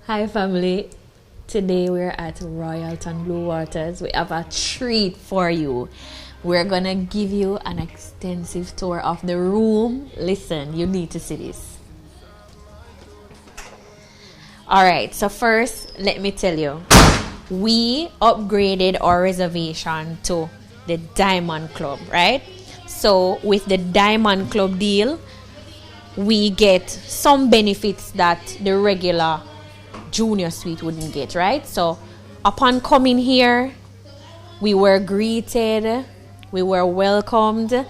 Hi family, today we're at Royalton Blue Waters. We have a treat for you. We're gonna give you an extensive tour of the room. Listen, you need to see this. Alright, so first let me tell you, we upgraded our reservation to the Diamond Club, right? So with the Diamond Club deal, we get some benefits that the regular junior suite wouldn't get, right? So upon coming here, we were greeted, we were welcomed,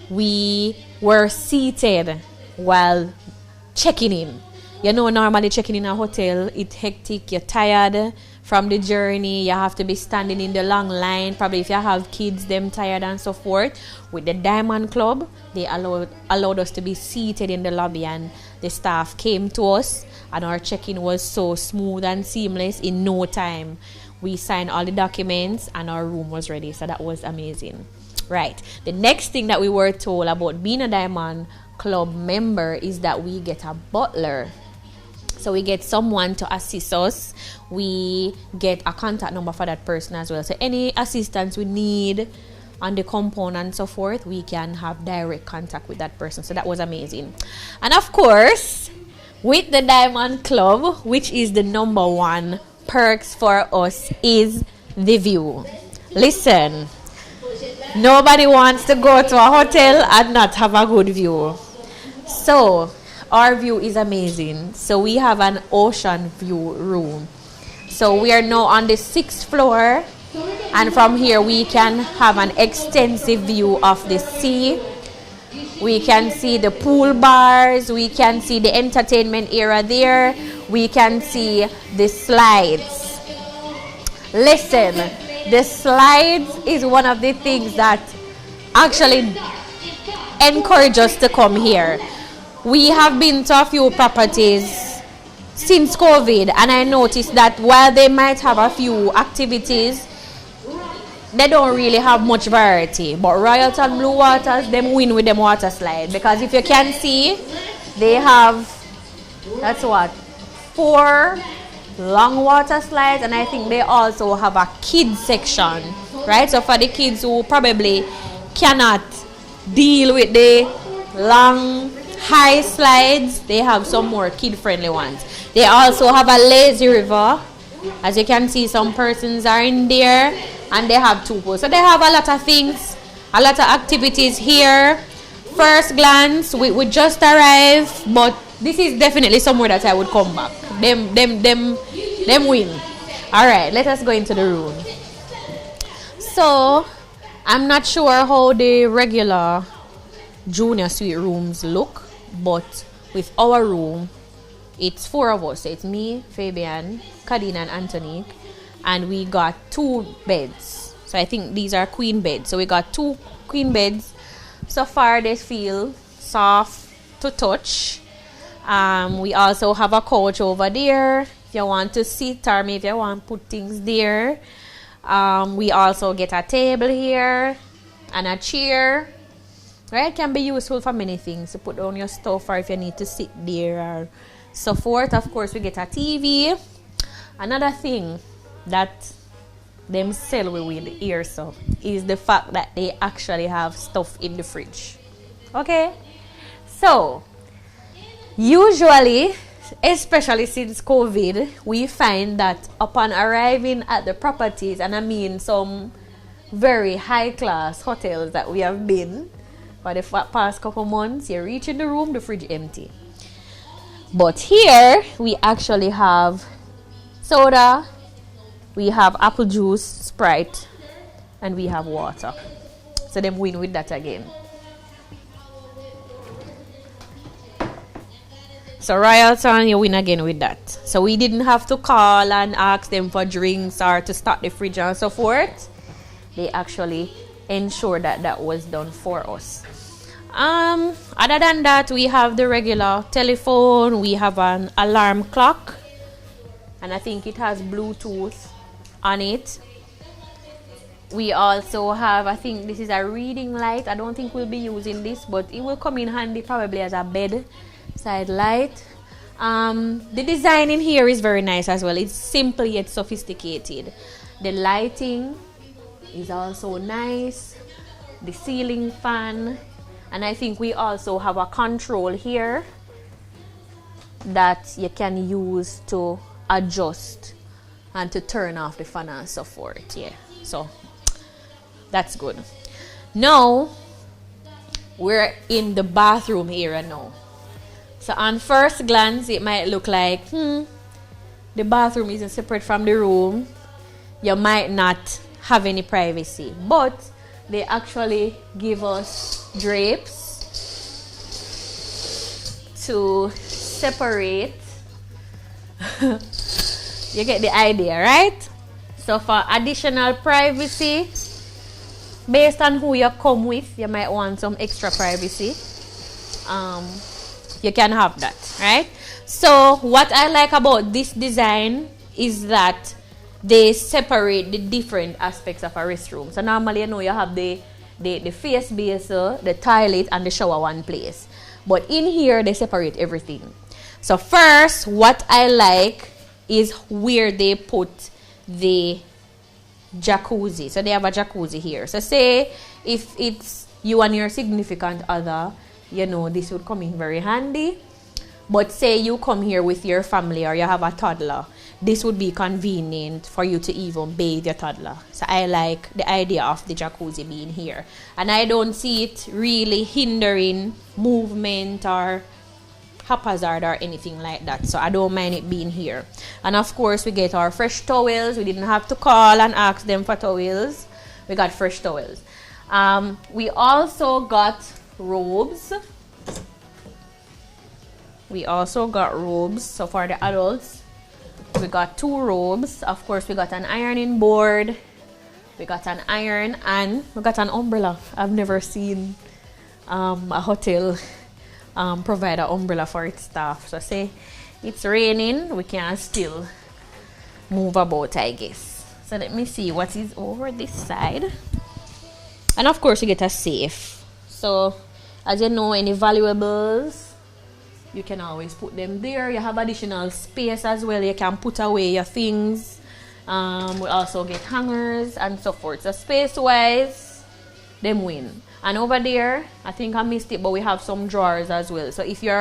we were seated while checking in. You know, normally checking in a hotel, it's hectic, you're tired from the journey, you have to be standing in the long line, probably if you have kids, them tired and so forth. With the Diamond Club, they allowed us to be seated in the lobby, and the staff came to us, and our check-in was so smooth and seamless. In no time, we signed all the documents and our room was ready. So that was amazing. Right, the next thing that we were told about being a Diamond Club member is that we get a butler. So we get someone to assist us. We get a contact number for that person as well. So any assistance we need on the compound and so forth, we can have direct contact with that person. So that was amazing. And of course, with the Diamond Club, which is the number one perks for us, is the view. Listen, nobody wants to go to a hotel and not have a good view. So our view is amazing. So we have an ocean view room. So we are now on the 6th floor, and from here we can have an extensive view of the sea. We can see the pool bars, we can see the entertainment area there, we can see the slides. Listen, the slides is one of the things that actually encourage us to come here. We have been to a few properties since COVID, and I noticed that while they might have a few activities, they don't really have much variety. But Royalton Blue Waters, them win with them water slide, because if you can see, they have, that's what, 4 long water slides, and I think they also have a kids section, right? So for the kids who probably cannot deal with the long high slides, they have some more kid-friendly ones. They also have a lazy river. As you can see, some persons are in there, and they have 2 pools. So they have a lot of things, a lot of activities here. First glance, we just arrived, but this is definitely somewhere that I would come back. Them win. All right, let us go into the room. So I'm not sure how the regular junior suite rooms look, but with our room, it's 4 of us. So it's me, Fabian, Kadina, and Antonique, and we got 2 beds. So I think these are queen beds. So we got 2 queen beds. So far they feel soft to touch. We also have a couch over there if you want to sit, or maybe if you want to put things there. We also get a table here and a chair. Right, can be useful for many things, to put down your stuff, or if you need to sit there or so forth. Of course, we get a TV. Another thing that them sell with here so is the fact that they actually have stuff in the fridge. Okay, so usually, especially since COVID, we find that upon arriving at the properties, and I mean some very high class hotels that we have been for the past couple months, you reach in the room, the fridge empty. But here we actually have soda, we have apple juice, Sprite, and we have water. So them win with that again. So Royalton, you win again with that. So we didn't have to call and ask them for drinks or to start the fridge and so forth. They actually ensure that that was done for us. Other than that, we have the regular telephone, we have an alarm clock, and I think it has Bluetooth on it. We also have, I think this is a reading light. I don't think we'll be using this, but it will come in handy probably as a bedside light. The design in here is very nice as well. It's simple yet sophisticated. The lighting is also nice. The ceiling fan, and I think we also have a control here that you can use to adjust and to turn off the fan and so forth. Yeah, so that's good. Now we're in the bathroom area now. So on first glance it might look like the bathroom isn't separate from the room. You might not have any privacy, but they actually give us drapes to separate. You get the idea, right? So for additional privacy, based on who you come with, you might want some extra privacy. You can have that, right? So what I like about this design is that they separate the different aspects of a restroom. So normally, you know, you have the face basin, the toilet, and the shower one place. But in here, they separate everything. So first, what I like is where they put the jacuzzi. So they have a jacuzzi here. So say if it's you and your significant other, you know, this would come in very handy. But say you come here with your family or you have a toddler, this would be convenient for you to even bathe your toddler. So I like the idea of the jacuzzi being here. And I don't see it really hindering movement or haphazard or anything like that. So I don't mind it being here. And of course we get our fresh towels. We didn't have to call and ask them for towels. We got fresh towels. We also got robes. We also got robes. So for the adults, we got 2 robes. Of course, we got an ironing board. We got an iron and we got an umbrella. I've never seen a hotel provide an umbrella for its staff. So say it's raining, we can still move about, I guess. So let me see what is over this side. And of course, you get a safe. So as you know, any valuables, you can always put them there. You have additional space as well. You can put away your things. We also get hangers and so forth. So space-wise, them win. And over there, I think I missed it, but we have some drawers as well. So if you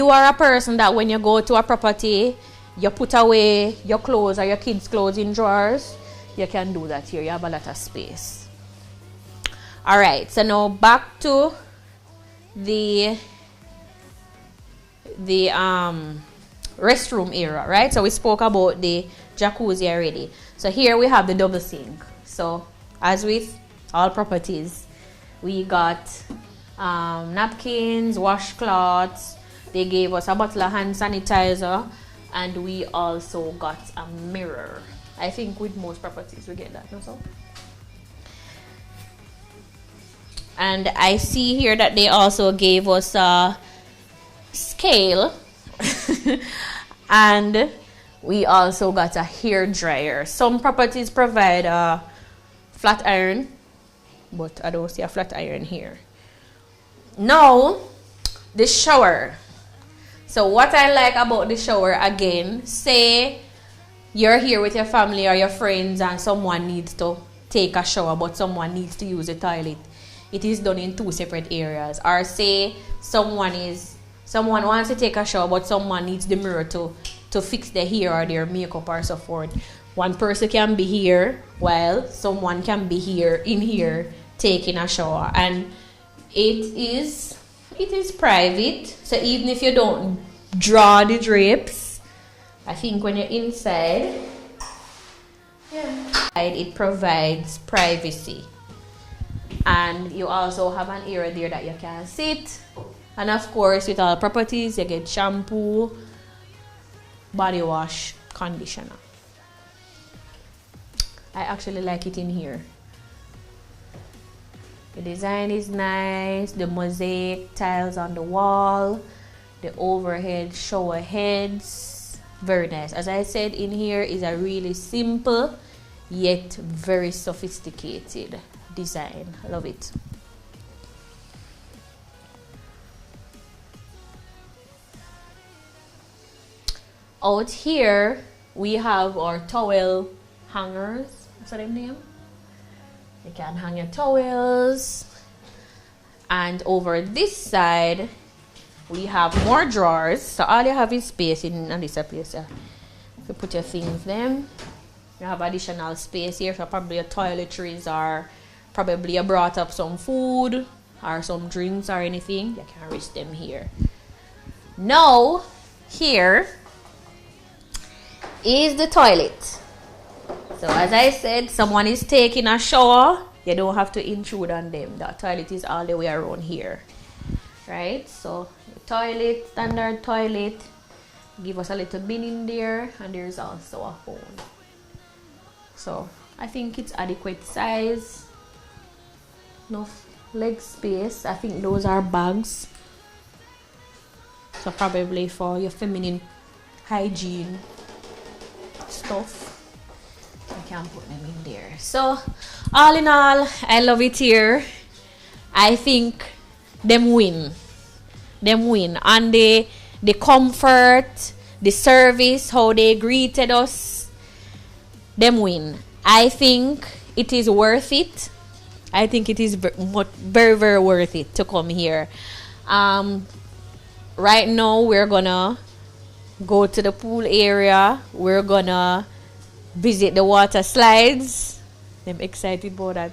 are a person that when you go to a property, you put away your clothes or your kids' clothes in drawers, you can do that here. You have a lot of space. All right. So now back to the restroom area, right? So we spoke about the jacuzzi already. So here we have the double sink. So as with all properties, we got napkins, washcloths. They gave us a bottle of hand sanitizer, and we also got a mirror. I think with most properties we get that also. And I see here that they also gave us a scale and we also got a hair dryer. Some properties provide a flat iron, but I don't see a flat iron here. Now the shower. So what I like about the shower, again, say you're here with your family or your friends and someone needs to take a shower but someone needs to use the toilet. It is done in 2 separate areas. Or say someone wants to take a shower but someone needs the mirror to fix their hair or their makeup or so forth. One person can be here while someone can be here in here taking a shower, and it is private. So even if you don't draw the drapes, I think when you're inside, it provides privacy. And you also have an area there that you can sit. And of course, with all properties, you get shampoo, body wash, conditioner. I actually like it in here. The design is nice. The mosaic tiles on the wall. The overhead shower heads. Very nice. As I said, in here is a really simple yet very sophisticated design. I love it. Out here we have our towel hangers. What's that name? You can hang your towels. And over this side we have more drawers. So all you have is space in this place. Yeah. You put your things them. You have additional space here for probably your toiletries, or probably you brought up some food or some drinks or anything. You can reach them here. Now here is the toilet. So as I said, someone is taking a shower, you don't have to intrude on them. The toilet is all the way around here, right? So the toilet, standard toilet, give us a little bin in there, and there's also a phone. So I think it's adequate size, enough leg space. I think those are bags, so probably for your feminine hygiene stuff, you can put them in there. So all in all, I love it here. I think them win and the comfort, the service, how they greeted us, them win. I think it is worth it. I think it is very, very worth it to come here. Right now we're gonna go to the pool area. We're gonna visit the water slides. I'm excited about that.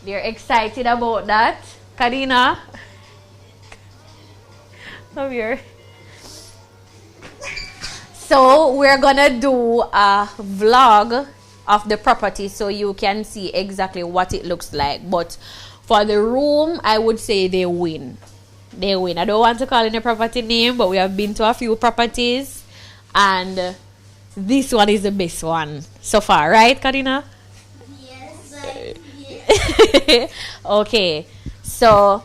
They're excited about that. Karina, come here. So we're gonna do a vlog of the property so you can see exactly what it looks like. But for the room, I would say they win. They win. I don't want to call in a property name, but we have been to a few properties, and this one is the best one so far, right, Karina? Yes. Okay, so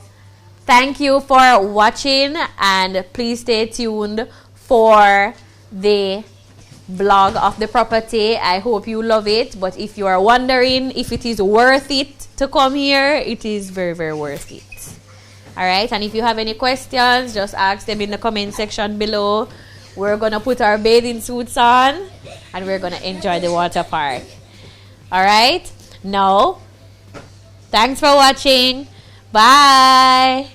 thank you for watching, and please stay tuned for the vlog of the property. I hope you love it, but if you are wondering if it is worth it to come here, it is very, very worth it. All right, and if you have any questions, just ask them in the comment section below. We're gonna put our bathing suits on and we're gonna enjoy the water park. All right, now thanks for watching. Bye.